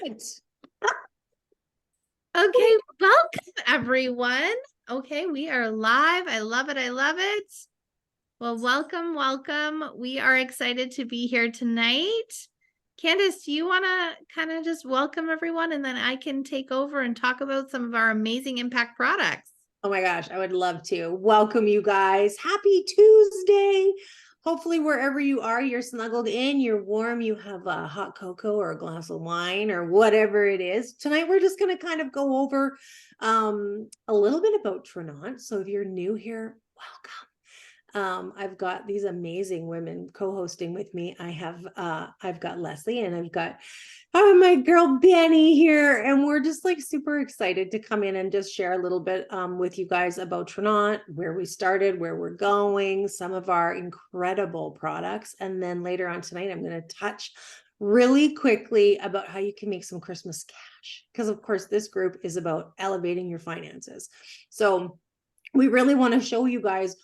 it. Okay, welcome everyone. Okay, we are live. I love it. I love it. Well, welcome. We are excited to be here tonight. Candace, do you want to kind of just welcome everyone and then I can take over and talk about some of our amazing impact products? Oh my gosh, I would love to. Welcome you guys. Happy Tuesday. Hopefully, wherever you are, you're snuggled in, you're warm, you have a hot cocoa or a glass of wine or whatever it is. Tonight, we're just going to kind of go over a little bit about Trinont. So if you're new here, welcome. I've got these amazing women co-hosting with me. I've got Leslie and I've got my girl Benny here, and we're just like super excited to come in and just share a little bit with you guys about Trinont, where we started, where we're going, some of our incredible products, and then later on tonight, I'm going to touch really quickly about how you can make some Christmas cash, because of course this group is about elevating your finances. So we really want to show you guys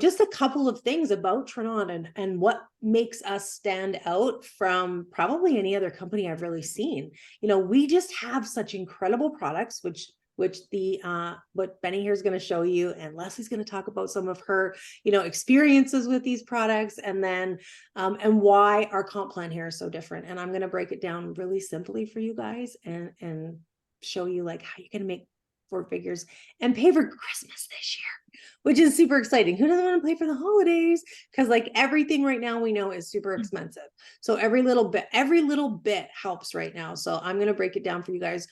just a couple of things about Trinont and what makes us stand out from probably any other company I've really seen. We just have such incredible products, which what Benny here is going to show you, and Leslie's going to talk about some of her, experiences with these products, and then and why our comp plan here is so different. And I'm going to break it down really simply for you guys and show you like how you can make four figures and pay for Christmas this year, which is super exciting. Who doesn't want to pay for the holidays? Because like everything right now we know is super expensive. So every little bit helps right now. So I'm going to break it down for you guys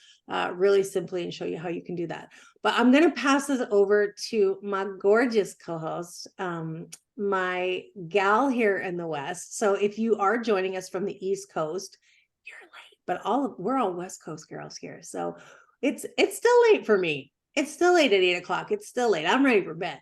really simply and show you how you can do that. But I'm going to pass this over to my gorgeous co-host, my gal here in the West. So if you are joining us from the East Coast, you're late, but we're all West Coast girls here. So it's still late for me. It's still late at 8:00. It's still late. I'm ready for bed.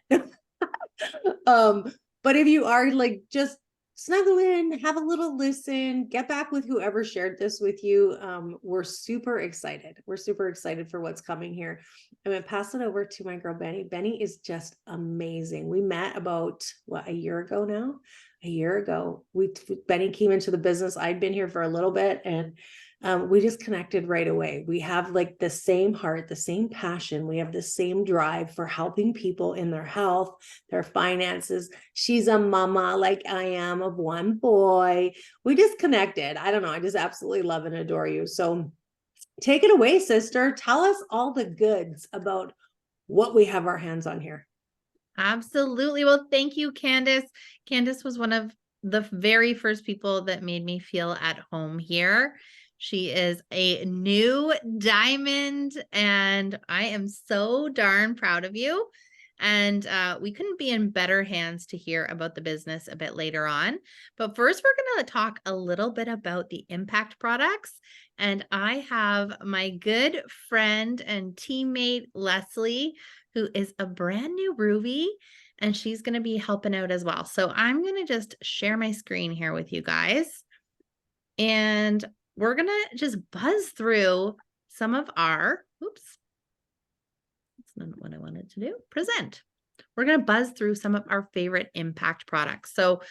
But if you are like just snuggle in, have a little listen, get back with whoever shared this with you. We're super excited. We're super excited for what's coming here. I'm gonna pass it over to my girl Benny. Benny is just amazing. We met about a year ago now. A year ago, Benny came into the business. I'd been here for a little bit, and we just connected right away. We have like the same heart, the same passion. We have the same drive for helping people in their health, their finances. She's a mama like I am of one boy. We just connected. I don't know. I just absolutely love and adore you. So take it away, sister. Tell us all the goods about what we have our hands on here. Absolutely. Well, thank you, Candace. Candace was one of the very first people that made me feel at home here. She is a new diamond, and I am so darn proud of you. And we couldn't be in better hands to hear about the business a bit later on. But first, we're going to talk a little bit about the impact products. And I have my good friend and teammate, Leslie, who is a brand new Ruby, and she's going to be helping out as well. So I'm going to just share my screen here with you guys. And we're going to just buzz through some of our, oops, that's not what I wanted to do, present. We're going to buzz through some of our favorite impact products. So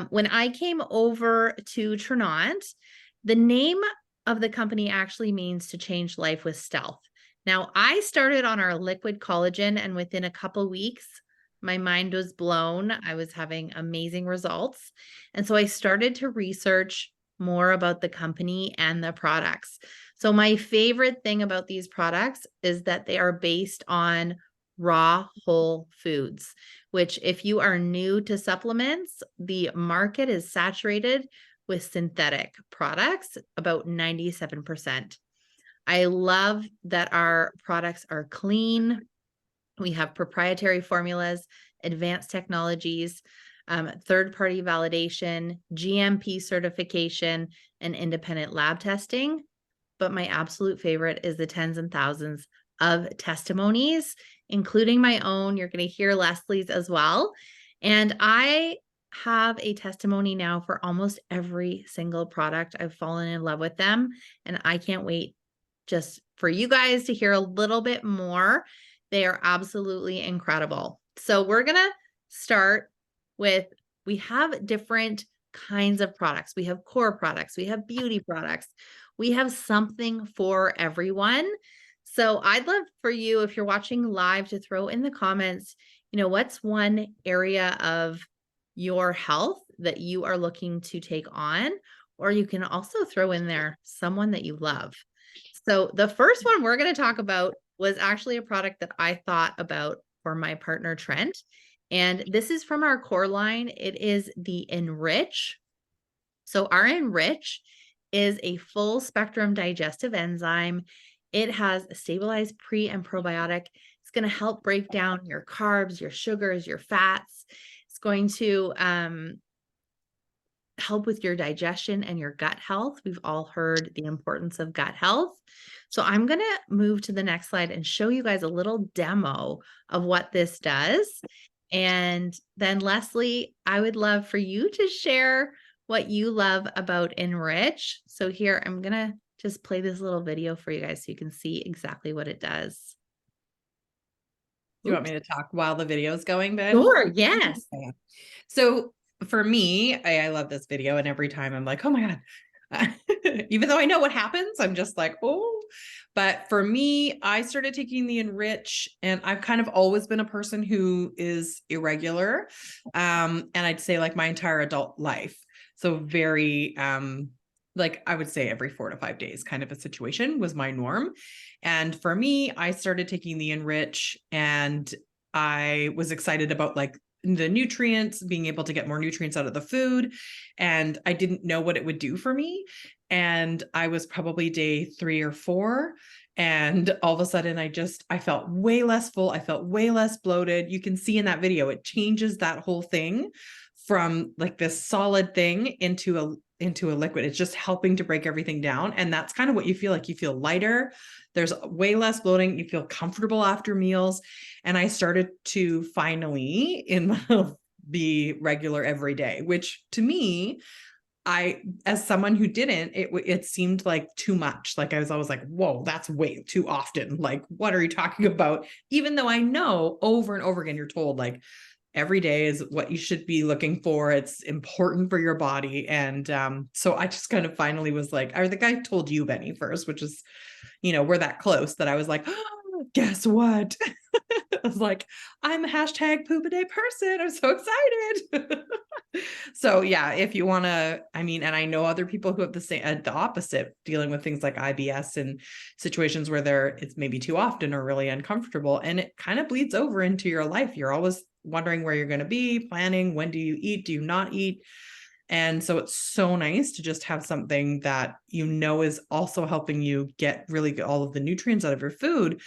when I came over to Trinont, the name of the company actually means to change life with stealth. Now, I started on our liquid collagen, and within a couple weeks, my mind was blown. I was having amazing results. And so I started to research more about the company and the products. So my favorite thing about these products is that they are based on raw whole foods, which if you are new to supplements, the market is saturated with synthetic products, about 97%. I love that our products are clean. We have proprietary formulas, advanced technologies, third-party validation, GMP certification, and independent lab testing. But my absolute favorite is the tens and thousands of testimonies, including my own. You're going to hear Leslie's as well. And I have a testimony now for almost every single product. I've fallen in love with them, and I can't wait just for you guys to hear a little bit more. They are absolutely incredible. So we're going to start with, we have different kinds of products. We have core products, we have beauty products, we have something for everyone. So I'd love for you, if you're watching live, to throw in the comments, what's one area of your health that you are looking to take on, or you can also throw in there someone that you love. So the first one we're going to talk about was actually a product that I thought about for my partner, Trent. And this is from our core line. It is the Enrich. So our Enrich is a full spectrum digestive enzyme. It has a stabilized pre and probiotic. It's going to help break down your carbs, your sugars, your fats. It's going to help with your digestion and your gut health. We've all heard the importance of gut health. So I'm going to move to the next slide and show you guys a little demo of what this does. And then Leslie, I would love for you to share what you love about Enrich. So here, I'm going to just play this little video for you guys so you can see exactly what it does. You want me to talk while the video is going, Ben? Sure, yes. Okay. So for me, I love this video, and every time I'm like, oh my God. Even though I know what happens, I'm just like, oh. But for me, I started taking the Enrich, and I've kind of always been a person who is irregular. And I'd say like my entire adult life. So very, like I would say every 4 to 5 days kind of a situation was my norm. And for me, I started taking the Enrich, and I was excited about like the nutrients, being able to get more nutrients out of the food. And I didn't know what it would do for me. And I was probably day 3 or 4. And all of a sudden I felt way less full. I felt way less bloated. You can see in that video, it changes that whole thing from like this solid thing into a liquid. It's just helping to break everything down. And that's kind of what you feel like. You feel lighter. There's way less bloating. You feel comfortable after meals. And I started to finally be regular every day, which to me, as someone who didn't, it seemed like too much. Like I was always like, whoa, that's way too often. Like, what are you talking about? Even though I know over and over again, you're told like, every day is what you should be looking for. It's important for your body. And so I just kind of finally was like, I think I told you, Benny, first, which is, we're that close, that I was like, oh, guess what? I was like, I'm a hashtag poop a day person. I'm so excited. So yeah, if you want to, and I know other people who have the opposite, dealing with things like IBS and situations where it's maybe too often or really uncomfortable, and it kind of bleeds over into your life. You're always wondering where you're going to be, planning, when do you eat, do you not eat? And so it's so nice to just have something that is also helping you get really good, all of the nutrients out of your food,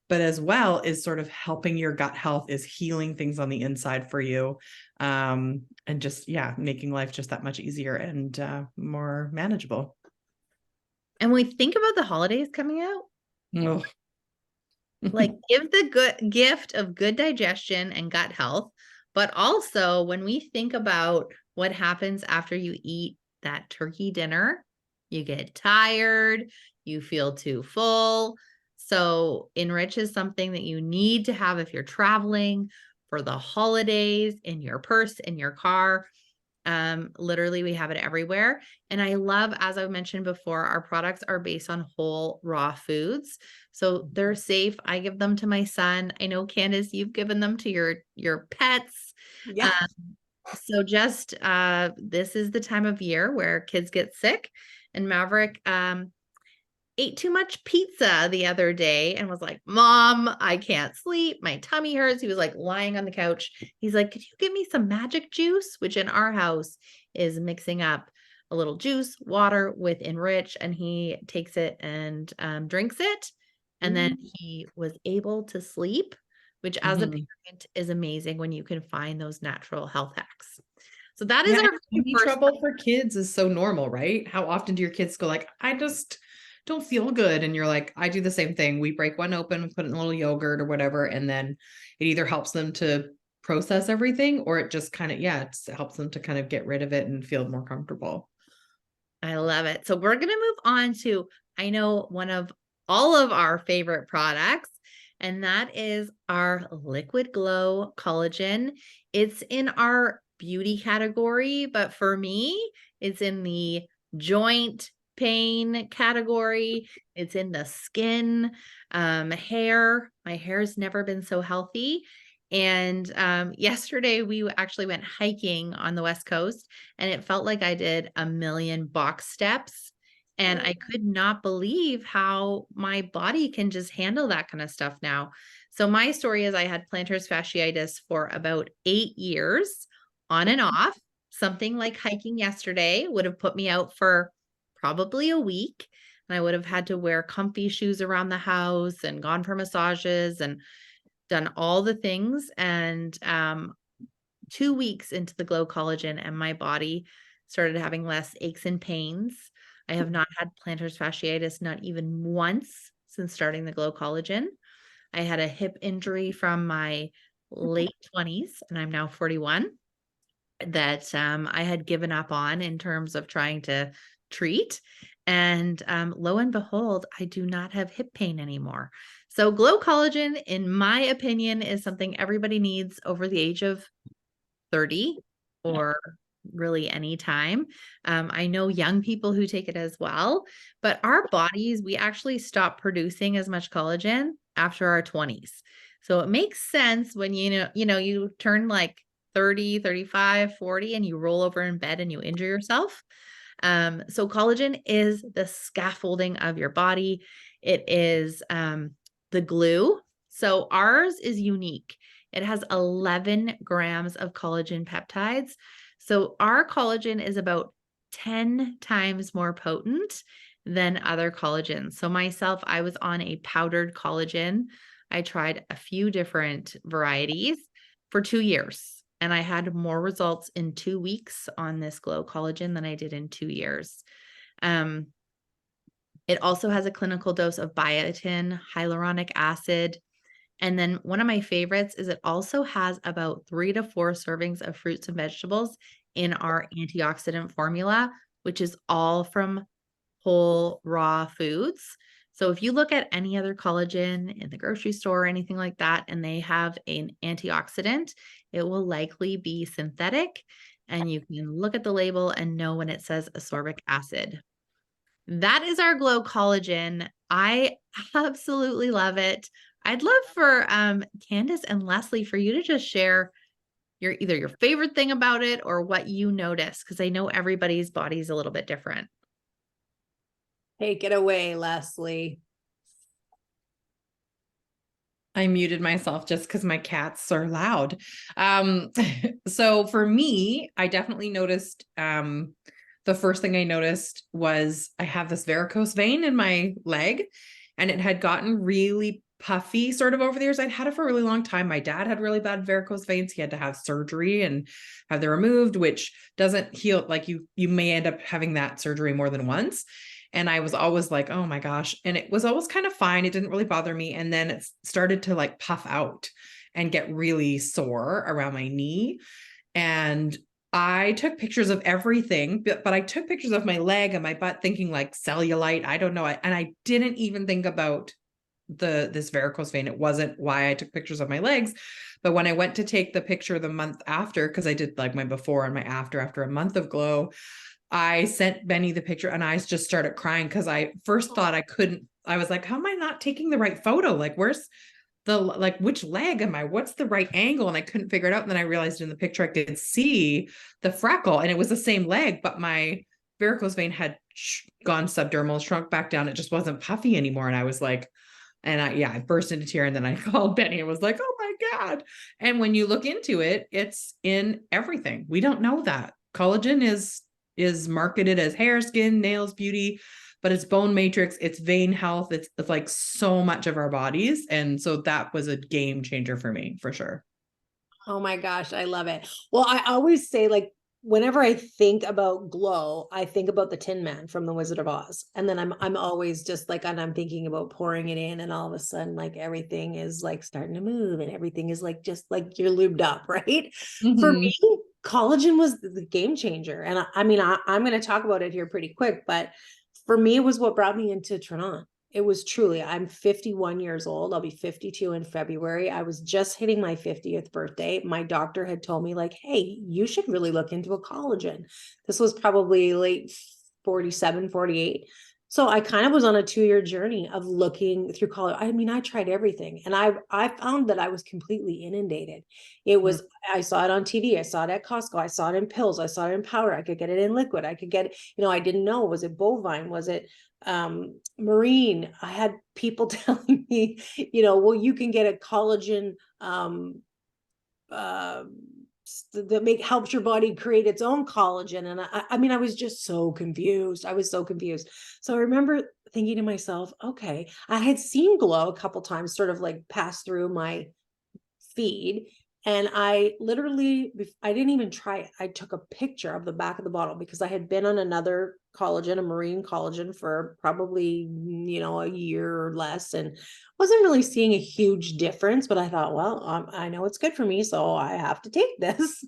but as well is sort of helping your gut health, is healing things on the inside for you. And just, making life just that much easier and more manageable. And when we think about the holidays coming out, Oh. like give the good gift of good digestion and gut health. But also when we think about what happens after you eat that turkey dinner, you get tired, you feel too full. So Enrich is something that you need to have if you're traveling for the holidays, in your purse, in your car. Literally we have it everywhere. And I love, as I mentioned before, our products are based on whole raw foods. So they're safe. I give them to my son. I know, Candace, you've given them to your pets. Yeah. So just, this is the time of year where kids get sick, and Maverick, ate too much pizza the other day and was like, Mom, I can't sleep. My tummy hurts. He was like lying on the couch. He's like, could you give me some magic juice? Which in our house is mixing up a little juice, water with Enrich, and he takes it and drinks it. And then he was able to sleep, which as a parent is amazing when you can find those natural health hacks. So that is our first trouble for kids is so normal, right? How often do your kids go like, I just don't feel good? And you're like, I do the same thing. We break one open, we put in a little yogurt or whatever, and then it either helps them to process everything, or it just kind of, it helps them to kind of get rid of it and feel more comfortable. I love it. So we're going to move on to, I know, one of all of our favorite products, and that is our Liquid Glow Collagen. It's in our beauty category, but for me, it's in the joint pain category. It's in the skin, hair. My hair's never been so healthy. And yesterday we actually went hiking on the West Coast, and it felt like I did a million box steps. And I could not believe how my body can just handle that kind of stuff now. So my story is I had plantar fasciitis for about 8 years on and off. Something like hiking yesterday would have put me out for probably a week. And I would have had to wear comfy shoes around the house and gone for massages and done all the things. And 2 weeks into the Glow Collagen, and my body started having less aches and pains. I have not had plantar fasciitis, not even once since starting the Glow Collagen. I had a hip injury from my late 20s, and I'm now 41, that I had given up on in terms of trying to treat. And lo and behold, I do not have hip pain anymore. So Glow Collagen, in my opinion, is something everybody needs over the age of 30 or really any time. I know young people who take it as well, but our bodies, we actually stop producing as much collagen after our 20s. So it makes sense when you turn like 30, 35, 40 and you roll over in bed and you injure yourself. So collagen is the scaffolding of your body. It is the glue. So ours is unique. It has 11 grams of collagen peptides. So our collagen is about 10 times more potent than other collagens. So myself, I was on a powdered collagen. I tried a few different varieties for 2 years, and I had more results in 2 weeks on this Glow Collagen than I did in 2 years. It also has a clinical dose of biotin, hyaluronic acid. And then one of my favorites is it also has about 3 to 4 servings of fruits and vegetables in our antioxidant formula, which is all from whole raw foods. So if you look at any other collagen in the grocery store or anything like that, and they have an antioxidant, it will likely be synthetic. And you can look at the label and know when it says ascorbic acid. That is our Glow Collagen. I absolutely love it. I'd love for Candace and Leslie for you to just share either your favorite thing about it or what you notice, because I know everybody's body is a little bit different. Take it away, Leslie. I muted myself just because my cats are loud. So for me, I definitely noticed, the first thing I noticed was I have this varicose vein in my leg, and it had gotten really puffy sort of over the years. I'd had it for a really long time. My dad had really bad varicose veins. He had to have surgery and have them removed, which doesn't heal. Like you may end up having that surgery more than once. And I was always like, oh my gosh. And it was always kind of fine. It didn't really bother me. And then it started to like puff out and get really sore around my knee. And I took pictures of everything, but I took pictures of my leg and my butt thinking like cellulite. I don't know. And I didn't even think about this varicose vein. It wasn't why I took pictures of my legs. But when I went to take the picture the month after, because I did like my before and my after a month of Glow, I sent Benny the picture and I just started crying because I first thought I was like, how am I not taking the right photo? Like, where's which leg am I? What's the right angle? And I couldn't figure it out. And then I realized in the picture, I could see the freckle and it was the same leg, but my varicose vein had gone subdermal, shrunk back down. It just wasn't puffy anymore. And I was like, I burst into tears, and then I called Benny and was like, oh my God. And when you look into it, it's in everything. We don't know that collagen is marketed as hair, skin, nails, beauty, but it's bone matrix, it's vein health. It's like so much of our bodies. And so that was a game changer for me, for sure. Oh my gosh, I love it. Well, I always say, like, whenever I think about Glow, I think about the Tin Man from The Wizard of Oz. And then I'm always just like, and I'm thinking about pouring it in, and all of a sudden, like, everything is like starting to move and everything is like, just like you're lubed up, right? Mm-hmm. For me, collagen was the game changer. And I'm going to talk about it here pretty quick, but for me, it was what brought me into Trenon. It was truly, I'm 51 years old. I'll be 52 in February. I was just hitting my 50th birthday. My doctor had told me, like, hey, you should really look into a collagen. This was probably late 47, 48. So I kind of was on a 2-year journey of looking through collagen. I mean, I tried everything, and I found that I was completely inundated. It was, I saw it on TV, I saw it at Costco, I saw it in pills, I saw it in powder, I could get it in liquid, I could get it, I didn't know, was it bovine, was it marine? I had people telling me, well, you can get a collagen uh that helps your body create its own collagen. And I mean, I was just so confused. I was so confused. So I remember thinking to myself, okay, I had seen Glow a couple times sort of like pass through my feed. And I literally, I didn't even try it. I took a picture of the back of the bottle because I had been on another collagen, a marine collagen, for probably, a year or less, and wasn't really seeing a huge difference. But I thought, well, I know it's good for me, so I have to take this.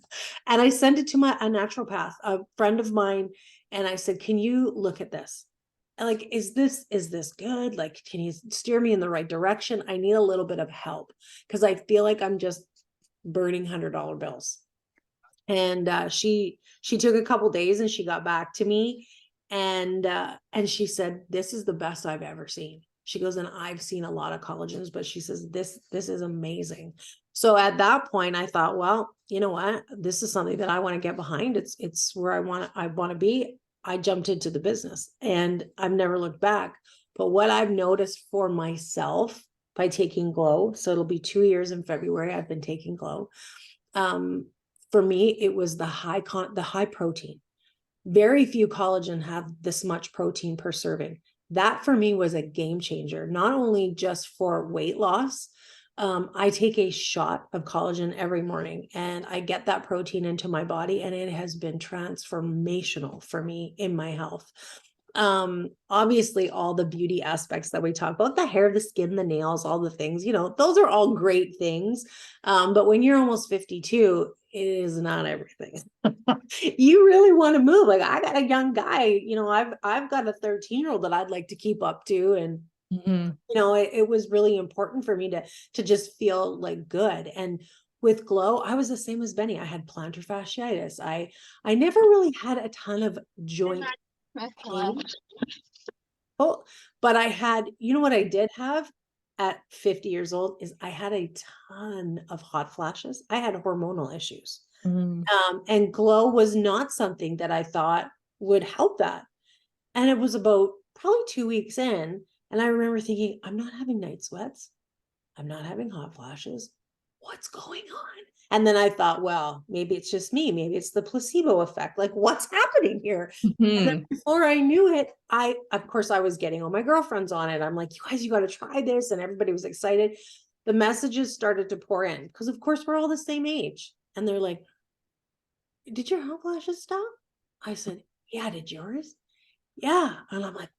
And I sent it to a naturopath, a friend of mine. And I said, can you look at this? Like, is this good? Like, can you steer me in the right direction? I need a little bit of help because I feel like I'm just burning $100 bills. And she took a couple days and she got back to me, and she said, this is the best I've ever seen. She goes, and I've seen a lot of collagens, but she says, this is amazing. So at that point I thought, well, you know what, this is something that I want to get behind. It's where I want to be. I jumped into the business and I've never looked back. But what I've noticed for myself by taking Glow, so it'll be 2 years in February I've been taking Glow. For me, it was the high protein. Very few collagen have this much protein per serving. That for me was a game changer, not only just for weight loss. I take a shot of collagen every morning and I get that protein into my body, and it has been transformational for me in my health. Obviously all the beauty aspects that we talk about, the hair, the skin, the nails, all the things, those are all great things. But when you're almost 52, it is not everything. You really want to move. Like, I got a young guy, I've got a 13-year-old that I'd like to keep up to. And it was really important for me to just feel like good. And with Glow, I was the same as Benny. I had plantar fasciitis. I never really had a ton of joint pain. Oh, but I had, what I did have at 50 years old is I had a ton of hot flashes. I had hormonal issues. And Glow was not something that I thought would help that. And it was about probably 2 weeks in, and I remember thinking, I'm not having night sweats. I'm not having hot flashes. What's going on? And then I thought, well, maybe it's just me. Maybe it's the placebo effect. Like, what's happening here? And then before I knew it, of course, I was getting all my girlfriends on it. I'm like, you guys, you got to try this. And everybody was excited. The messages started to pour in because, of course, we're all the same age. And they're like, did your hot flashes stop? I said, yeah. Did yours? Yeah. And I'm like,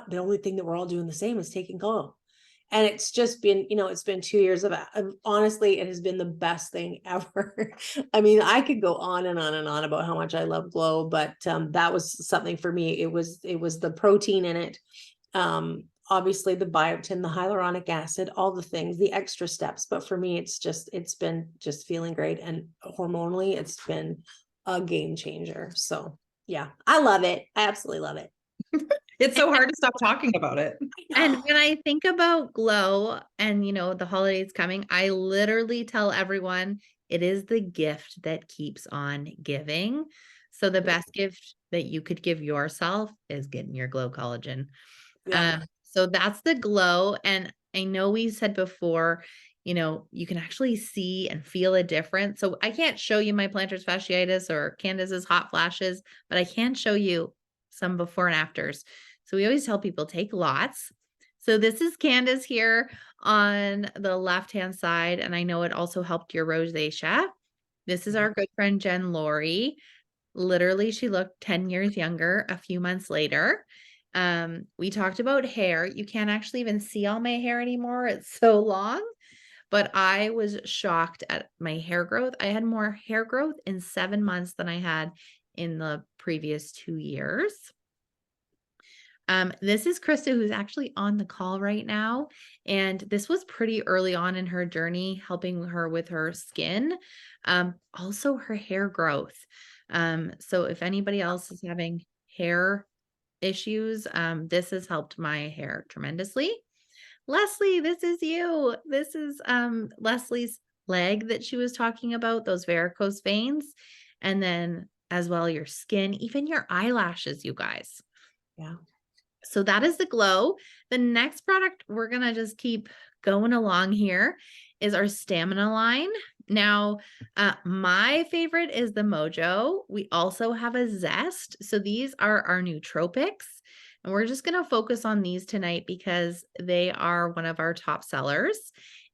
the only thing that we're all doing the same is taking Glow. And it's just been, it's been 2 years of honestly, it has been the best thing ever. I mean, I could go on and on and on about how much I love Glow, but that was something for me. It was the protein in it. Obviously the biotin, the hyaluronic acid, all the things, the extra steps. But for me, it's been just feeling great. And hormonally, it's been a game changer. So yeah, I love it. I absolutely love it. It's so hard to stop talking about it. And when I think about Glow and, the holidays coming, I literally tell everyone it is the gift that keeps on giving. So the best gift that you could give yourself is getting your Glow collagen. Yeah. So that's the Glow. And I know we said before, you can actually see and feel a difference. So I can't show you my plantar fasciitis or Candace's hot flashes, but I can show you some before and afters. So we always tell people take lots. So this is Candace here on the left-hand side. And I know it also helped your rosacea. This is our good friend, Jen Lori. Literally, she looked 10 years younger a few months later. We talked about hair. You can't actually even see all my hair anymore. It's so long, but I was shocked at my hair growth. I had more hair growth in 7 months than I had in the previous 2 years. This is Krista, who's actually on the call right now. And this was pretty early on in her journey, helping her with her skin, also her hair growth. So if anybody else is having hair issues, this has helped my hair tremendously. Leslie, this is you. This is Leslie's leg that she was talking about, those varicose veins, and then as well your skin, even your eyelashes, you guys. Yeah. So that is the Glow. The next product we're going to just keep going along here is our Stamina line. Now, my favorite is the Mojo. We also have a Zest. So these are our nootropics. And we're just going to focus on these tonight because they are one of our top sellers.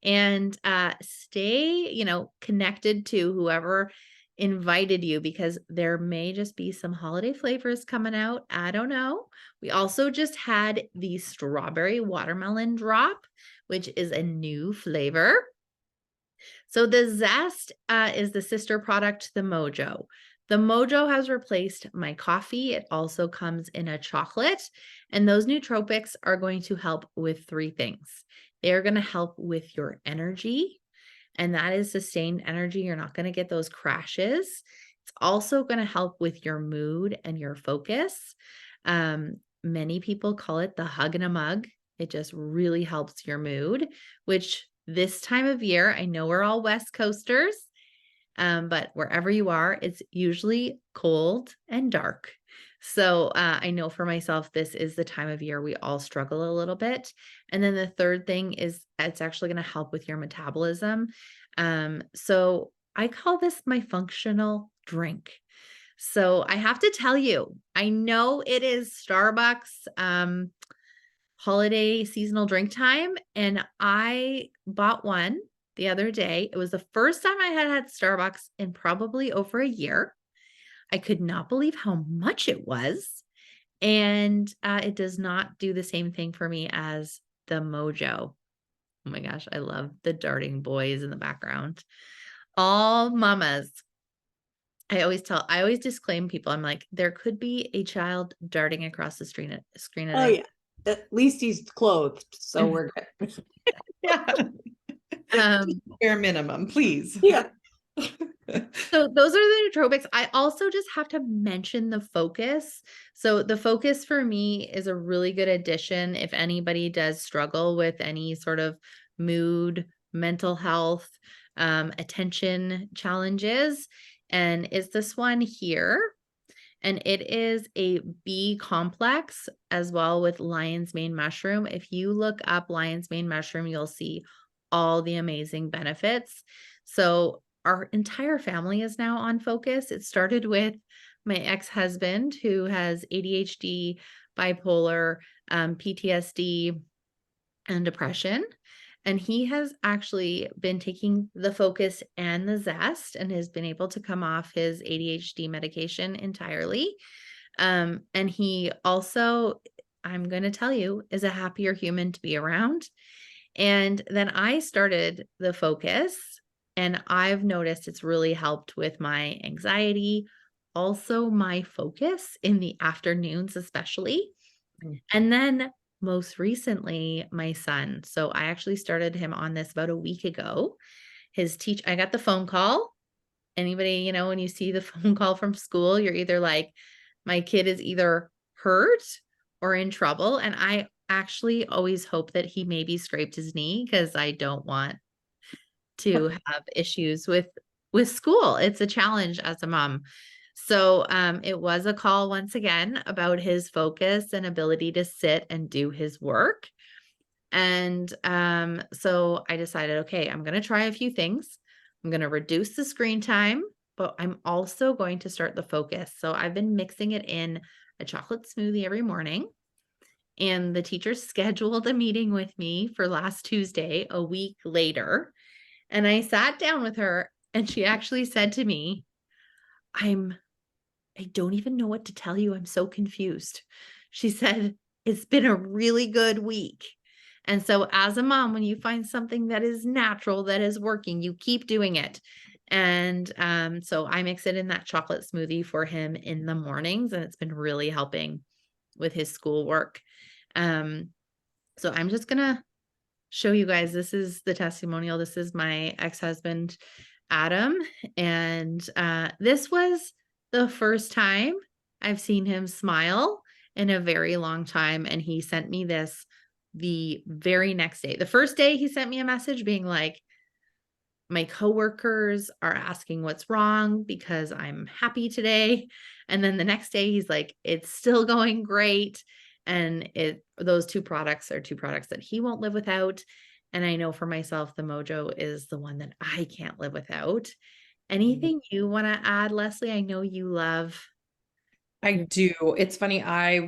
And stay, connected to whoever invited you because there may just be some holiday flavors coming out. I don't know. We also just had the strawberry watermelon drop, which is a new flavor. So the Zest is the sister product to the Mojo. The Mojo has replaced my coffee. It also comes in a chocolate, and those nootropics are going to help with three things. They're going to help with your energy, and that is sustained energy. You're not going to get those crashes. It's also going to help with your mood and your focus. Many people call it the hug and a mug. It just really helps your mood, which this time of year, I know we're all West Coasters, but wherever you are, it's usually cold and dark. So I know for myself, this is the time of year we all struggle a little bit. And then the third thing is it's actually going to help with your metabolism. So I call this my functional drink. So I have to tell you, I know it is Starbucks holiday seasonal drink time, and I bought one the other day. It was the first time I had Starbucks in probably over a year. I could not believe how much it was. And it does not do the same thing for me as the Mojo. Oh my gosh, I love the darting boys in the background. All mamas. I always disclaim people. I'm like, there could be a child darting across the screen at Oh yeah. At least he's clothed, so we're good. Yeah. Bare minimum, please. Yeah. So those are the nootropics. I also just have to mention the Focus. So the Focus for me is a really good addition if anybody does struggle with any sort of mood, mental health, attention challenges. And it's this one here. And it is a B complex as well with lion's mane mushroom. If you look up lion's mane mushroom, you'll see all the amazing benefits. So our entire family is now on Focus. It started with my ex-husband who has ADHD, bipolar, PTSD, and depression. And he has actually been taking the Focus and the Zest and has been able to come off his ADHD medication entirely. And he also, I'm going to tell you, is a happier human to be around. And then I started the Focus, and I've noticed it's really helped with my anxiety, also my focus in the afternoons, especially. And then most recently, my son. So I actually started him on this about a week ago. I got the phone call. Anybody, when you see the phone call from school, you're either like, my kid is either hurt or in trouble. And I actually always hope that he maybe scraped his knee because I don't want to have issues with school. It's a challenge as a mom. So it was a call once again about his focus and ability to sit and do his work. And so I decided, okay, I'm going to try a few things. I'm going to reduce the screen time, but I'm also going to start the Focus. So I've been mixing it in a chocolate smoothie every morning. And the teacher scheduled a meeting with me for last Tuesday, a week later. And I sat down with her and she actually said to me, I don't even know what to tell you. I'm so confused. She said, it's been a really good week. And so as a mom, when you find something that is natural, that is working, you keep doing it. And so I mix it in that chocolate smoothie for him in the mornings, and it's been really helping. his schoolwork. So I'm just gonna show you guys, this is the testimonial. This is my ex-husband, Adam. And this was the first time I've seen him smile in a very long time. And he sent me this the very next day. The first day he sent me a message being like, my coworkers are asking what's wrong because I'm happy today. And then the next day he's like, it's still going great. And those two products are two products that he won't live without. And I know for myself, the Mojo is the one that I can't live without. Anything you want to add, Leslie? I know you love. I do. It's funny. I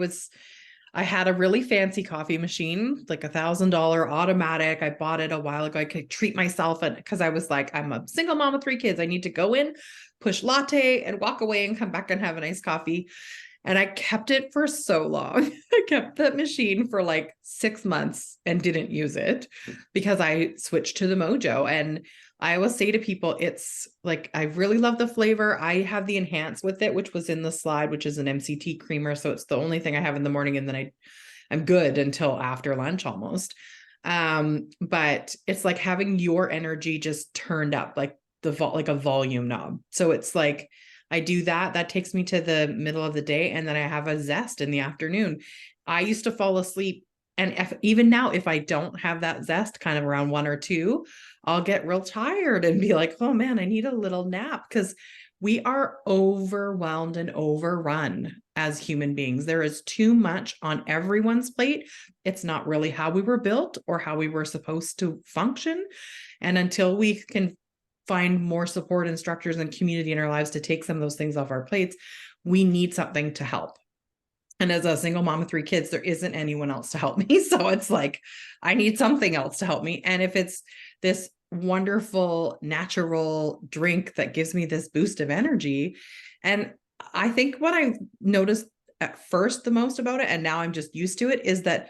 had a really fancy coffee machine, like $1,000 automatic. I bought it a while ago. I could treat myself, and because I was like, I'm a single mom with 3 kids. I need to go in, push latte, and walk away and come back and have a nice coffee. And I kept it for so long. I kept that machine for like 6 months and didn't use it because I switched to the Mojo. And I always say to people, it's like, I really love the flavor. I have the Enhance with it, which was in the slide, which is an MCT creamer. So it's the only thing I have in the morning. And then I'm good until after lunch almost. But it's like having your energy just turned up, like like a volume knob. So it's like, I do that takes me to the middle of the day, and then I have a zest in the afternoon. I used to fall asleep, and even now, if I don't have that zest kind of around 1 or 2, I'll get real tired and be like, oh man, I need a little nap, because we are overwhelmed and overrun as human beings. There is too much on everyone's plate. It's not really how we were built or how we were supposed to function. And until we can find more support and structures and community in our lives to take some of those things off our plates, we need something to help. And as a single mom of 3 kids, there isn't anyone else to help me. So it's like, I need something else to help me. And if it's this wonderful natural drink that gives me this boost of energy, and I think what I noticed at first the most about it, and now I'm just used to it, is that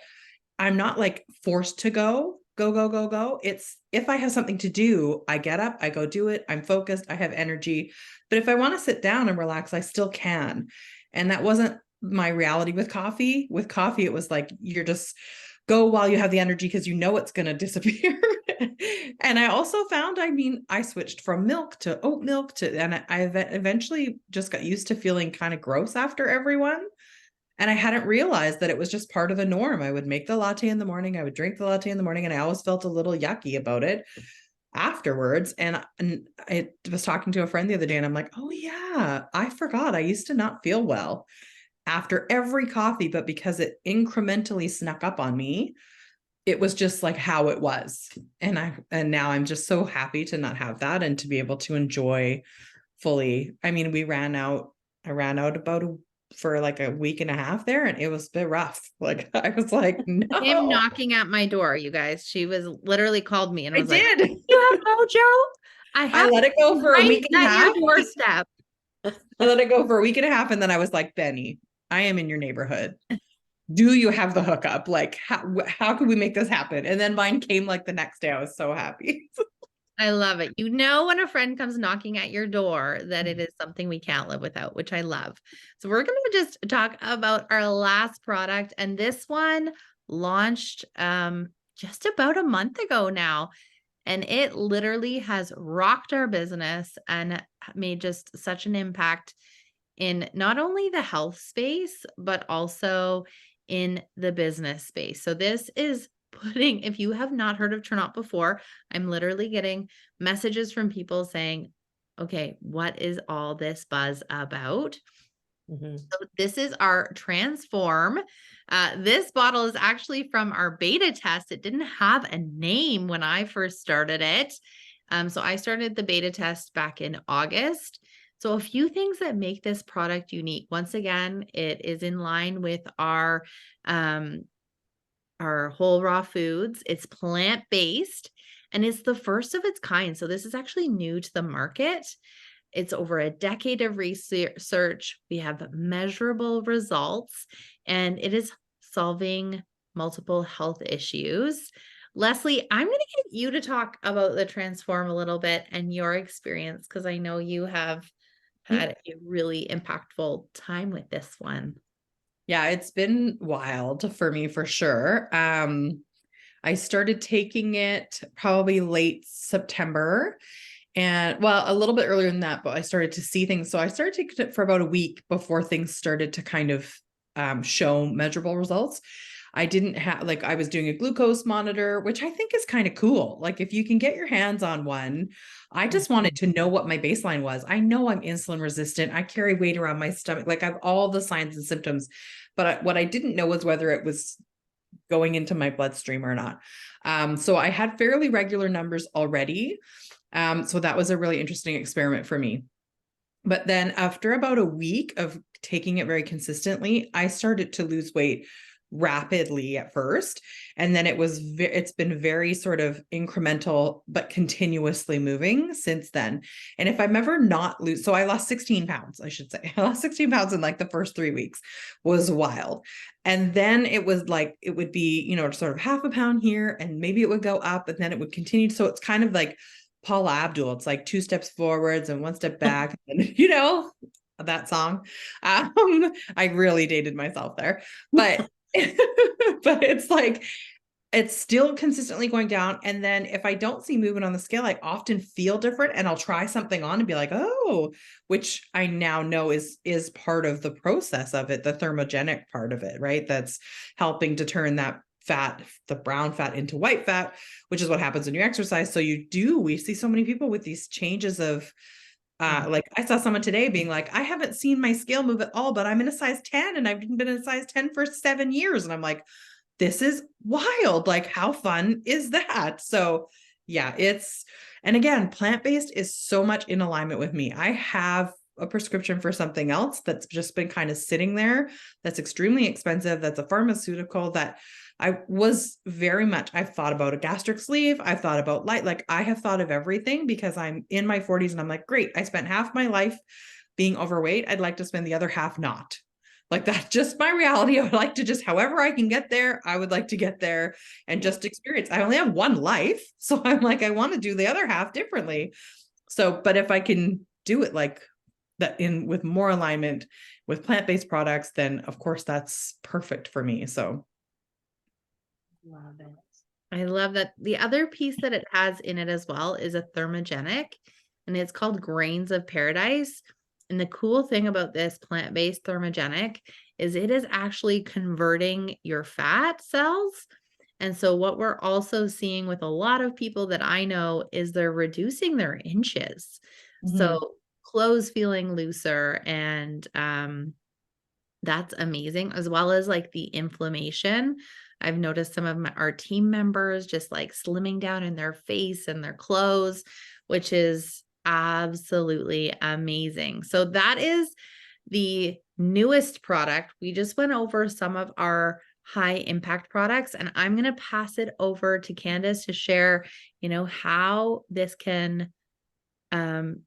I'm not like forced to go. It's, if I have something to do, I get up, I go do it. I'm focused, I have energy. But if I want to sit down and relax, I still can. And that wasn't my reality with coffee. With coffee, it was like, you're just go while you have the energy because you know it's going to disappear. And I also found, I switched from milk to oat milk and I eventually just got used to feeling kind of gross after everyone. And I hadn't realized that it was just part of the norm. I would make the latte in the morning. I would drink the latte in the morning, and I always felt a little yucky about it afterwards. And I was talking to a friend the other day, and I'm like, oh yeah, I forgot. I used to not feel well after every coffee, but because it incrementally snuck up on me, it was just like how it was. And now I'm just so happy to not have that and to be able to enjoy fully. I ran out for like a week and a half there, and it was a bit rough. Like, I was like, no. Him knocking at my door, you guys. She was literally called me and was like, did. you have Mojo? I let it go for a week and a half. Your doorstep. I let it go for a week and a half, and then I was like, Benny, I am in your neighborhood. Do you have the hookup? Like, how could we make this happen? And then mine came like the next day. I was so happy. I love it. You know, when a friend comes knocking at your door, that it is something we can't live without, which I love. So we're going to just talk about our last product. And this one launched just about a month ago now. And it literally has rocked our business and made just such an impact in not only the health space, but also in the business space. So this is putting, if you have not heard of TurnOp before, I'm literally getting messages from people saying, okay, what is all this buzz about? Mm-hmm. So this is our Transform. This bottle is actually from our beta test. It didn't have a name when I first started it. So I started the beta test back in August. So a few things that make this product unique. Once again, it is in line with our whole raw foods. It's plant-based and it's the first of its kind. So this is actually new to the market. It's over a decade of research. We have measurable results, and it is solving multiple health issues. Leslie, I'm going to get you to talk about the Transform a little bit and your experience, because I know you have had a really impactful time with this one. Yeah, it's been wild for me for sure. I started taking it probably late September, and well, a little bit earlier than that, but I started to see things. So I started taking it for about a week before things started to kind of show measurable results. I didn't have, like, I was doing a glucose monitor, which I think is kind of cool. Like, if you can get your hands on one, I just wanted to know what my baseline was. I know I'm insulin resistant. I carry weight around my stomach. Like, I have all the signs and symptoms, but what I didn't know was whether it was going into my bloodstream or not. So I had fairly regular numbers already. So that was a really interesting experiment for me. But then after about a week of taking it very consistently, I started to lose weight rapidly at first. And then it's been very sort of incremental, but continuously moving since then. And if I'm ever not lose, so I lost 16 pounds, I should say. I lost 16 pounds in like the first 3 weeks, was wild. And then it was like, it would be, sort of half a pound here, and maybe it would go up, and then it would continue. So it's kind of like Paula Abdul. It's like 2 steps forwards and 1 step back. And, that song. I really dated myself there, but but it's like, it's still consistently going down. And then if I don't see movement on the scale, I often feel different, and I'll try something on and be like, oh, which I now know is part of the process of it, the thermogenic part of it, right? That's helping to turn that fat, the brown fat, into white fat, which is what happens when you exercise. So we see so many people with these changes of like, I saw someone today being like, I haven't seen my scale move at all, but I'm in a size 10 and I've been in a size 10 for 7 years. And I'm like, this is wild. Like, how fun is that? So yeah, and again, plant-based is so much in alignment with me. I have a prescription for something else that's just been kind of sitting there. That's extremely expensive. That's a pharmaceutical that I've thought about a gastric sleeve. I've thought about like I have thought of everything, because I'm in my 40s and I'm like, great, I spent half my life being overweight. I'd like to spend the other half not. Like, that's just my reality. I would like to just, however I can get there, I would like to get there and just experience. I only have one life. So I'm like, I want to do the other half differently. So, but if I can do it like that with more alignment with plant-based products, then of course that's perfect for me. So Love it. I love that. The other piece that it has in it as well is a thermogenic, and it's called Grains of Paradise. And the cool thing about this plant-based thermogenic is it is actually converting your fat cells. And so what we're also seeing with a lot of people that I know is they're reducing their inches. So clothes feeling looser, and that's amazing, as well as like the inflammation. I've noticed some of our team members just like slimming down in their face and their clothes, which is absolutely amazing. So that is the newest product. We just went over some of our high impact products, and I'm going to pass it over to Candace to share, how this can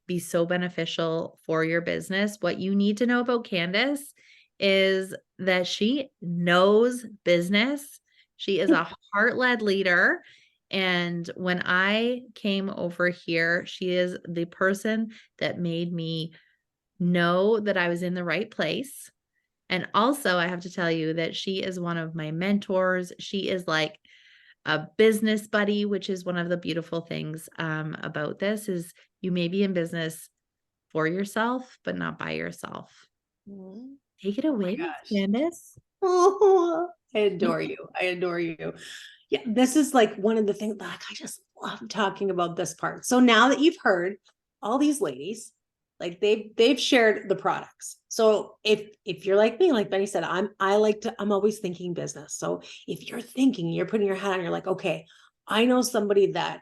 be so beneficial for your business. What you need to know about Candace is that she knows business. She is a heart-led leader. And when I came over here, she is the person that made me know that I was in the right place. And also, I have to tell you that she is one of my mentors. She is like a business buddy, which is one of the beautiful things about this, is you may be in business for yourself, but not by yourself. Take it away, Candace. Oh, I adore you. I adore you. Yeah, this is like one of the things, like, I just love talking about this part. So now that you've heard all these ladies, like they've shared the products. So if you're like me, like Benny said, I'm always thinking business. So if you're thinking, you're putting your hat on, you're like, okay, I know somebody that,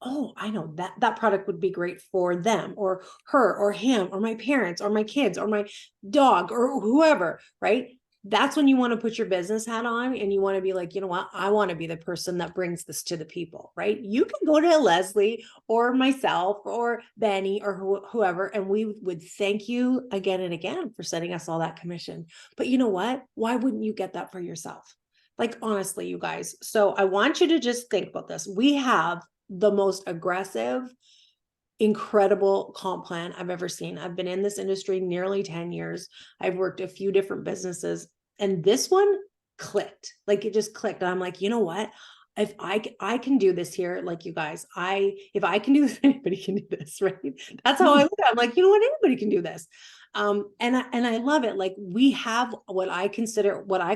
oh, I know that product would be great for them or her or him or my parents or my kids or my dog or whoever, right? That's when you want to put your business hat on and you want to be like, you know what? I want to be the person that brings this to the people, right? You can go to Leslie or myself or Benny or whoever, and we would thank you again and again for sending us all that commission. But you know what? Why wouldn't you get that for yourself? Like, honestly, you guys. So I want you to just think about this. We have the most aggressive, incredible comp plan I've ever seen. I've been in this industry nearly 10 years. I've worked a few different businesses. And this one clicked, like it just clicked. And I'm like, you know what? If I can do this here, like you guys, if I can do this, anybody can do this, right? That's how I look at it. I'm like, you know what? Anybody can do this. And I love it. Like we have what I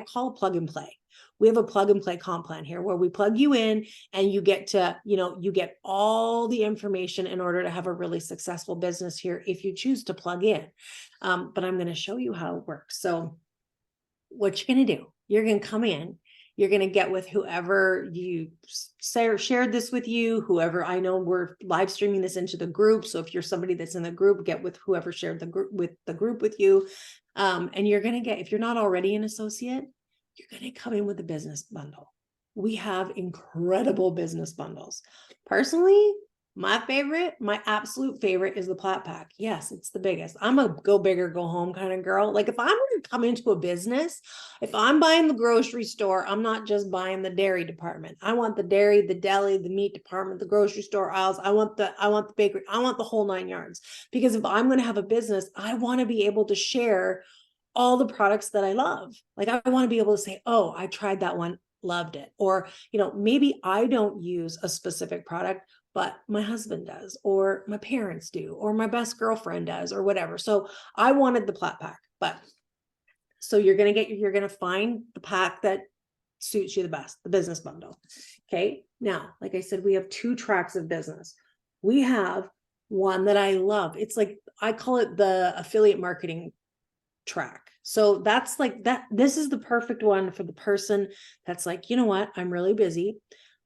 call plug and play. We have a plug and play comp plan here where we plug you in and you get to, you get all the information in order to have a really successful business here if you choose to plug in. But I'm going to show you how it works. So what you're going to do, you're going to come in, you're going to get with whoever you shared this with you, whoever. I know we're live streaming this into the group. So if you're somebody that's in the group, get with whoever shared the group with you. And you're going to get, if you're not already an associate, you're going to come in with a business bundle. We have incredible business bundles. Personally, my absolute favorite is the Plat Pack. Yes, it's the biggest. I'm a go big or go home kind of girl. Like if I'm going to come into a business, if I'm buying the grocery store, I'm not just buying the dairy department. I want the dairy, the deli, the meat department, the grocery store aisles. I want the bakery. I want the whole 9 yards. Because if I'm going to have a business, I want to be able to share all the products that I love. Like I want to be able to say, oh, I tried that one, loved it. Or, maybe I don't use a specific product, but my husband does, or my parents do, or my best girlfriend does, or whatever. So I wanted the Plat Pack, but so you're going to find the pack that suits you the best, the business bundle. Okay. Now, like I said, we have 2 tracks of business. We have one that I love. It's like, I call it the affiliate marketing track. So that's like that. This is the perfect one for the person that's like, you know what? I'm really busy.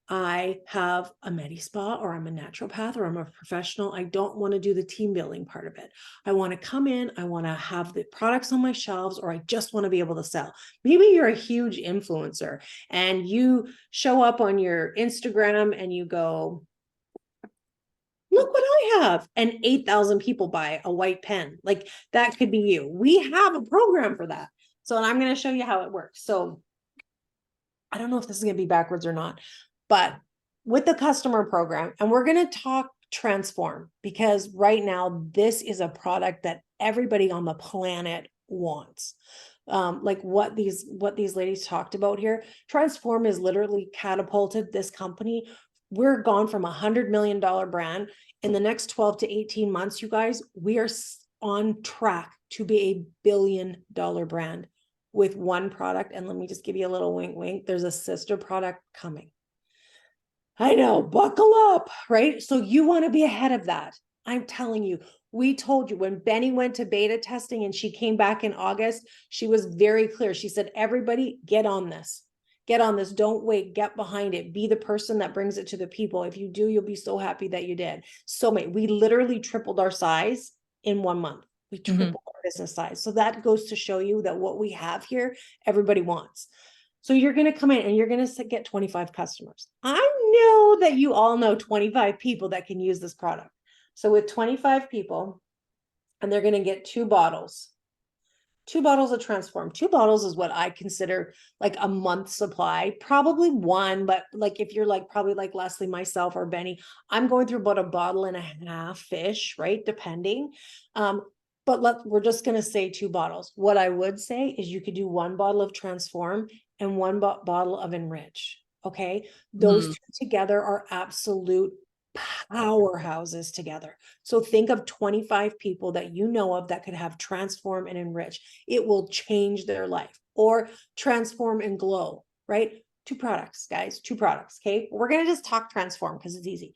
I have a Medi Spa, or I'm a naturopath, or I'm a professional. I don't want to do the team building part of it. I want to come in, I want to have the products on my shelves, or I just want to be able to sell. Maybe you're a huge influencer and you show up on your Instagram and you go, look what I have. And 8,000 people buy a white pen. Like that could be you. We have a program for that. So, and I'm going to show you how it works. So I don't know if this is going to be backwards or not, but with the customer program, and we're going to talk Transform, because right now this is a product that everybody on the planet wants. Like what these ladies talked about here. Transform is literally catapulted this company. We're gone from $100 million brand. In the next 12 to 18 months, you guys, we are on track to be a $1 billion brand with one product. And let me just give you a little wink, wink. There's a sister product coming. I know, buckle up, right? So you want to be ahead of that. I'm telling you, we told you when Benny went to beta testing and she came back in August, she was very clear. She said, everybody get on this. Get on this. Don't wait. Get behind it. Be the person that brings it to the people. If you do, you'll be so happy that you did. So we literally tripled our size in 1 month. We tripled our business size. So that goes to show you that what we have here, everybody wants. So you're going to come in and you're going to get 25 customers. I know that you all know 25 people that can use this product. So with 25 people, and they're going to get 2 bottles. 2 bottles of Transform. 2 bottles is what I consider like a month supply, probably 1, but like if you're like probably like Leslie, myself, or Benny, I'm going through about 1.5 bottles-ish, right? Depending. But we're just going to say 2 bottles. What I would say is you could do 1 bottle of Transform and 1 bottle of Enrich. Okay. Those 2 together are absolute powerhouses together. So think of 25 people that you know of that could have Transform and Enrich. It will change their life. Or Transform and Glow, right? 2 products, guys, 2 products. Okay. We're going to just talk Transform because it's easy.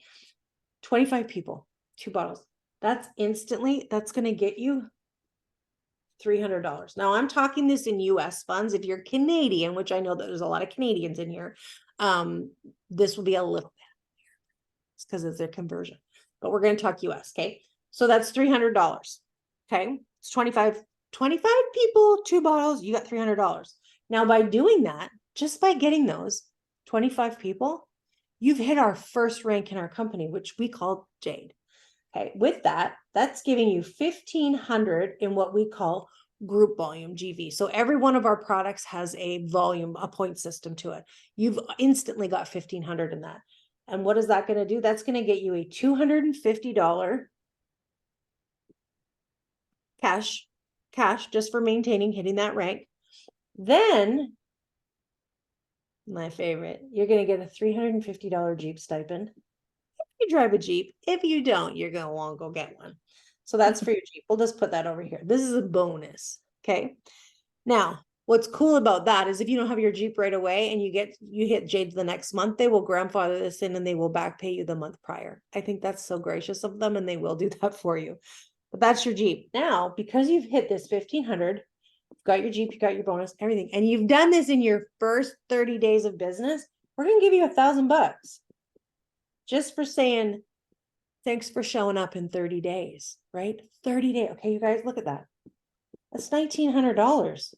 25 people, 2 bottles. That's going to get you $300. Now I'm talking this in US funds. If you're Canadian, which I know that there's a lot of Canadians in here, this will be a little bit because it's their conversion, but we're going to talk US. Okay. So that's $300. Okay. It's 25 people, 2 bottles, you got $300. Now by doing that, just by getting those 25 people, you've hit our first rank in our company, which we call Jade. Okay. With that, that's giving you 1,500 in what we call group volume, GV. So every one of our products has a volume, a point system to it. You've instantly got 1,500 in that. And what is that going to do? That's going to get you a $250 cash just for hitting that rank. Then, my favorite, you're going to get a $350 Jeep stipend. If you drive a Jeep, if you don't, you're going to want to go get one. So that's for your Jeep. We'll just put that over here. This is a bonus. Okay. Now, what's cool about that is if you don't have your Jeep right away and you hit Jade the next month, they will grandfather this in and they will back pay you the month prior. I think that's so gracious of them, and they will do that for you. But that's your Jeep. Now, because you've hit this 1,500, you've got your Jeep, you got your bonus, everything, and you've done this in your first 30 days of business, we're gonna give you $1,000 just for saying thanks for showing up in 30 days, right? 30 days. Okay, you guys, look at that. That's $1,900.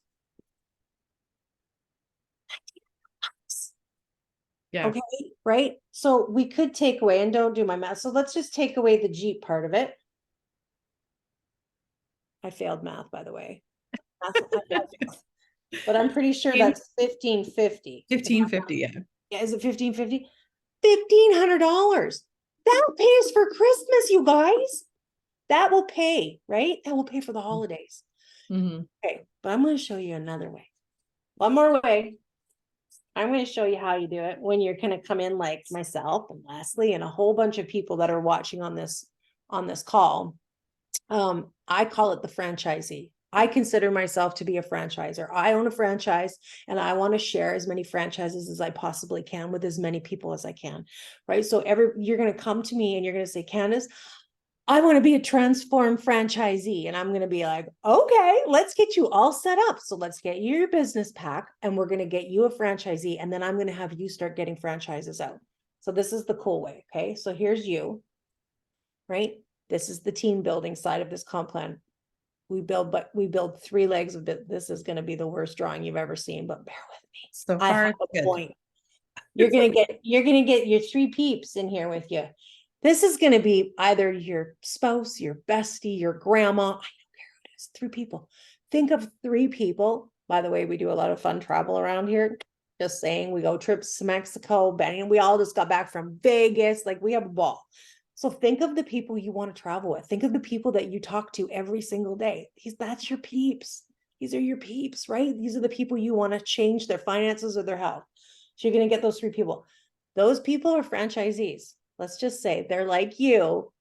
Yeah. Okay, right? So we could take away, and don't do my math. So let's just take away the Jeep part of it. I failed math, by the way. But I'm pretty sure that's 1,550. 1550, yeah. Yeah, is it 1,550? $1,500. That pays for Christmas, you guys. That will pay, right? That will pay for the holidays. Mhm. Okay, but I'm going to show you another way. One more way. I'm going to show you how you do it when you're going to come in, like myself and Leslie and a whole bunch of people that are watching on this call. I call it the franchisee. I consider myself to be a franchisor. I own a franchise and I want to share as many franchises as I possibly can with as many people as I can, right? So you're going to come to me and you're going to say, Candace, I want to be a transform franchisee. And I'm going to be like, okay, let's get you all set up. So let's get you your business pack and we're going to get you a franchisee. And then I'm going to have you start getting franchises out. So this is the cool way. Okay. So here's you, right? This is the team building side of this comp plan. We build 3 legs of it. This is going to be the worst drawing you've ever seen, but bear with me. So I far, have it's a good. point. You're going to get your 3 peeps in here with you. This is going to be either your spouse, your bestie, your grandma. I don't care who it is. 3 people. Think of 3 people. By the way, we do a lot of fun travel around here. Just saying, we go trips to Mexico, and we all just got back from Vegas. Like, we have a ball. So think of the people you want to travel with. Think of the people that you talk to every single day. That's your peeps. These are your peeps, right? These are the people you want to change their finances or their health. So you're going to get those 3 people. Those people are franchisees. Let's just say they're like you.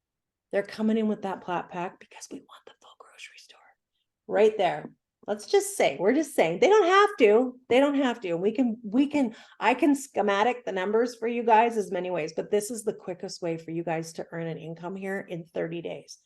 They're coming in with that plat pack because we want the full grocery store right there. Let's just say, we're just saying they don't have to. They don't have to. I can schematic the numbers for you guys as many ways, but this is the quickest way for you guys to earn an income here in 30 days.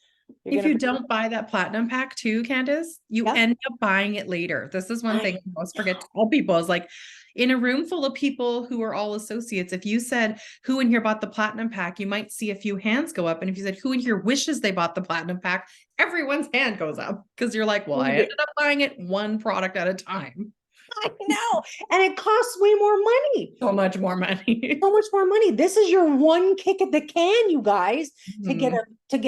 If you don't buy that platinum pack too, Candace, you end up buying it later. This is one thing I most forget to tell people is like, in a room full of people who are all associates, if you said who in here bought the platinum pack, you might see a few hands go up. And if you said who in here wishes they bought the platinum pack, everyone's hand goes up because you're like, well, I ended up buying it one product at a time. I know. And it costs way more money. So much more money. So much more money. This is your one kick at the can, you guys, to get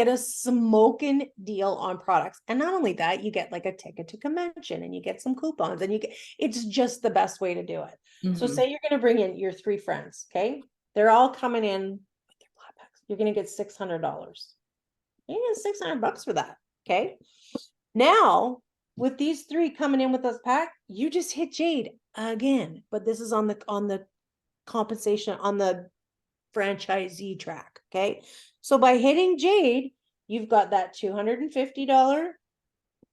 a smoking deal on products. And not only that, you get like a ticket to convention and you get some coupons and it's just the best way to do it. So say you're going to bring in your 3 friends. Okay. They're all coming in with their plat packs. You're going to get $600. You get $600 for that. Okay. Now, with these 3 coming in with this pack, you just hit Jade again, but this is on the compensation on the franchisee track. Okay. So by hitting Jade, you've got that $250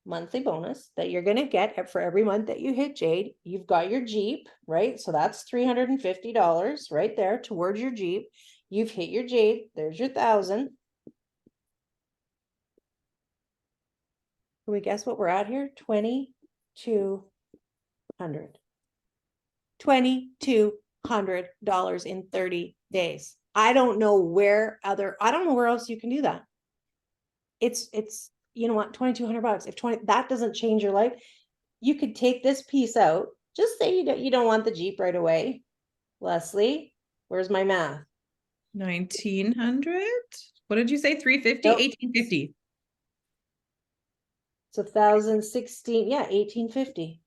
monthly bonus that you're going to get for every month that you hit Jade. You've got your Jeep, right? So that's $350 right there towards your Jeep. You've hit your Jade. There's your 1,000. Can we guess what we're at here? 2,200. $2,200 in 30 days. I don't know where else you can do that. It's you know what, $2,200. If that doesn't change your life, you could take this piece out. Just say you don't want the Jeep right away. Leslie, where's my math? 1,900. What did you say? 350? Nope. 1,850. It's 1,016. Yeah, 1,850.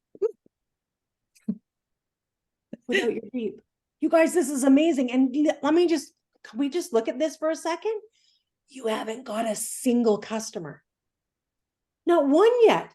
Without your Jeep. You guys, this is amazing. And can we just look at this for a second? You haven't got a single customer. Not one yet.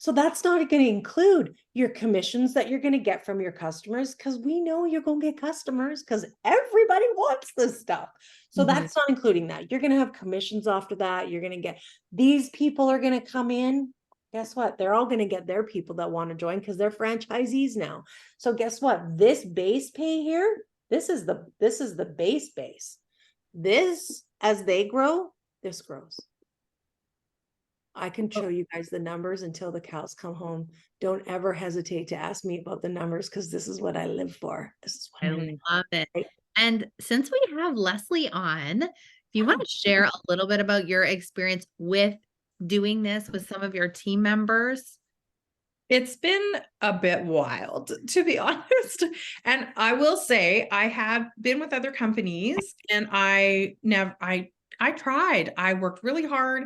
So that's not going to include your commissions that you're going to get from your customers, because we know you're going to get customers because everybody wants this stuff. So Mhm. that's not including that. You're going to have commissions after that. You're going to get, these people are going to come in. Guess what? They're all going to get their people that want to join because they're franchisees now. So guess what? This base pay here, this is the base. This, as they grow, this grows. I can show you guys the numbers until the cows come home. Don't ever hesitate to ask me about the numbers, because this is what I live for. This is what I love it. And since we have Leslie on, if you want to share a little bit about your experience with doing this with some of your team members. It's been a bit wild, to be honest. And I will say I have been with other companies and I tried. I worked really hard.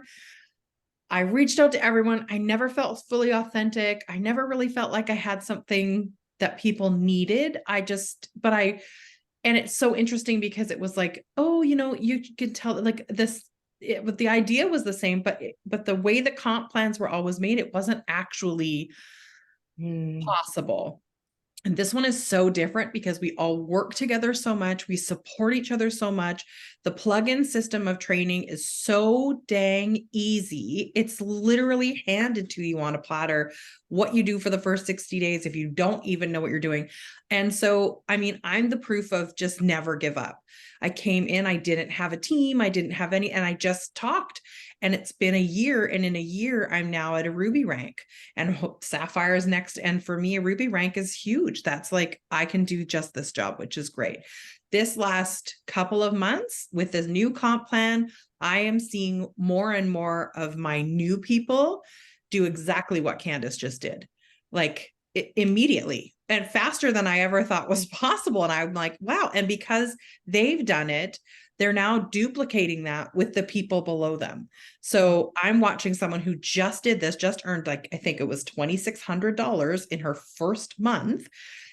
I reached out to everyone. I never felt fully authentic. I never really felt like I had something that people needed. And it's so interesting because it was like, oh, you could tell like this, but the idea was the same, but the way the comp plans were always made, it wasn't actually possible. And this one is so different because we all work together so much. We support each other so much. The plug-in system of training is so dang easy. It's literally handed to you on a platter, what you do for the first 60 days if you don't even know what you're doing. And so, I mean, I'm the proof of just never give up. I came in, I didn't have a team, I didn't have any, and I just talked. And it's been a year. And in a year, I'm now at a Ruby rank, and Sapphire is next. And for me, a Ruby rank is huge. That's like, I can do just this job, which is great. This last couple of months with this new comp plan, I am seeing more and more of my new people do exactly what Candace just did, like immediately and faster than I ever thought was possible. And I'm like, wow. And because they've done it, they're now duplicating that with the people below them. So I'm watching someone who just did this, just earned like, I think it was $2,600 in her first month.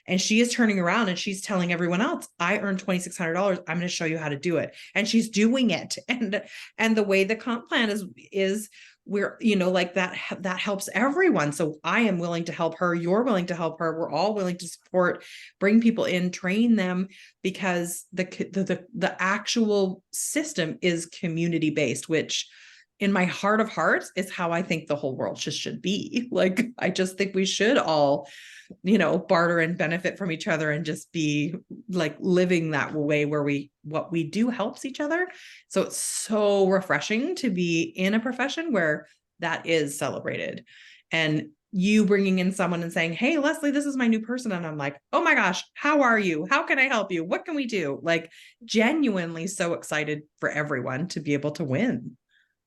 And she is turning around and she's telling everyone else, I earned $2,600. I'm going to show you how to do it. And she's doing it. And the way the comp plan is we're, like that helps everyone. So I am willing to help her. You're willing to help her. We're all willing to support, bring people in, train them, because the actual system is community based, which in my heart of hearts is how I think the whole world should be. Like, I just think we should all, barter and benefit from each other and just be like living that way where what we do helps each other. So it's so refreshing to be in a profession where that is celebrated. And you bringing in someone and saying, hey, Leslie, this is my new person. And I'm like, oh my gosh, how are you? How can I help you? What can we do? Like, genuinely so excited for everyone to be able to win.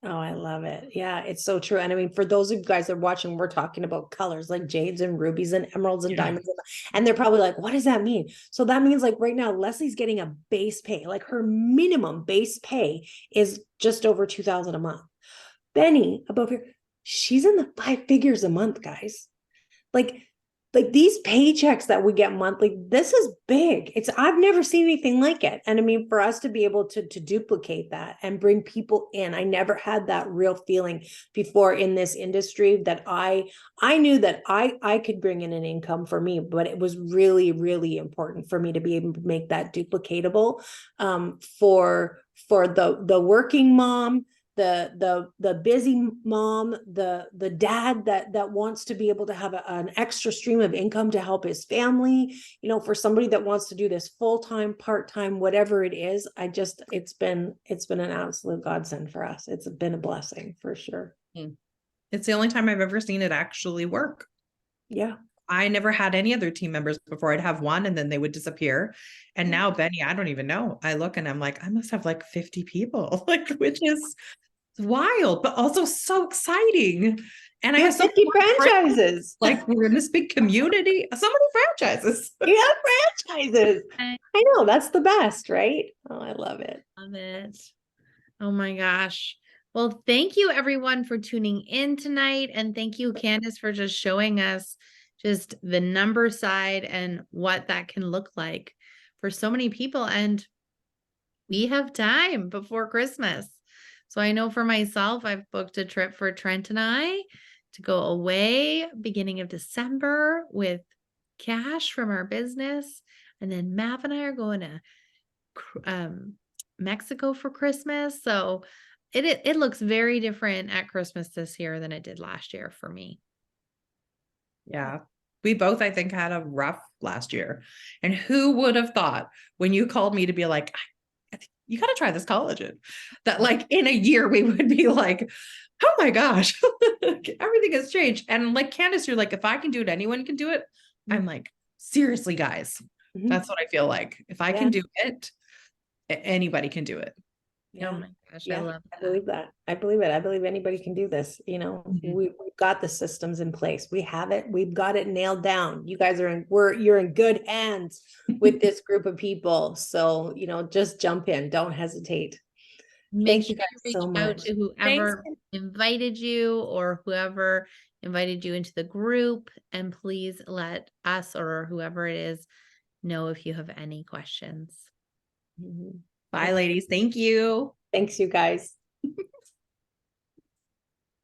Oh, I love it. Yeah, it's so true. And I mean, for those of you guys that are watching, we're talking about colors like jades and rubies and emeralds and diamonds. And they're probably like, what does that mean? So that means like right now, Leslie's getting a base pay, like her minimum base pay is just over 2,000 a month. Benny above here, she's in the 5 figures a month, guys. Like these paychecks that we get monthly, this is big. I've never seen anything like it. And I mean, for us to be able to duplicate that and bring people in, I never had that real feeling before in this industry that I knew that I could bring in an income for me, but it was really, really important for me to be able to make that duplicatable for the working mom, the busy mom, the dad that wants to be able to have an extra stream of income to help his family, for somebody that wants to do this full-time, part-time, whatever it is. It's been an absolute godsend for us. It's been a blessing for sure. It's the only time I've ever seen it actually work. Yeah. I never had any other team members before. I'd have one and then they would disappear. And now, Benny, I don't even know. I look and I'm like, I must have like 50 people, like, which is wild, but also so exciting. And I have 50 franchises. Like, we're in this big community. So many franchises. Yeah, franchises. I know, that's the best, right? Oh, I love it. Love it. Oh my gosh. Well, thank you everyone for tuning in tonight. And thank you, Candace, for just showing us just the number side and what that can look like for so many people. And we have time before Christmas. So I know for myself, I've booked a trip for Trent and I to go away beginning of December with cash from our business. And then Mav and I are going to Mexico for Christmas. So it looks very different at Christmas this year than it did last year for me. Yeah. We both, I think, had a rough last year. And who would have thought when you called me to be like, I think you got to try this collagen, that like in a year we would be like, oh my gosh, everything has changed. And like Candace, you're like, if I can do it, anyone can do it. I'm like, seriously, guys, Mhm. that's what I feel like. If I Yeah. can do it, anybody can do it. Oh my gosh, I love I that. believe that. I believe it. I believe anybody can do this. You know, Mhm. we've got the systems in place. We have it. We've got it nailed down. You guys are you're in good hands with this group of people. So, you know, just jump in. Don't hesitate. Make Thank sure you guys you reach so out much. to whoever invited you or whoever invited you into the group, and please let us or whoever it is know if you have any questions. Mhm. Bye, ladies. Thank you. Thanks, you guys.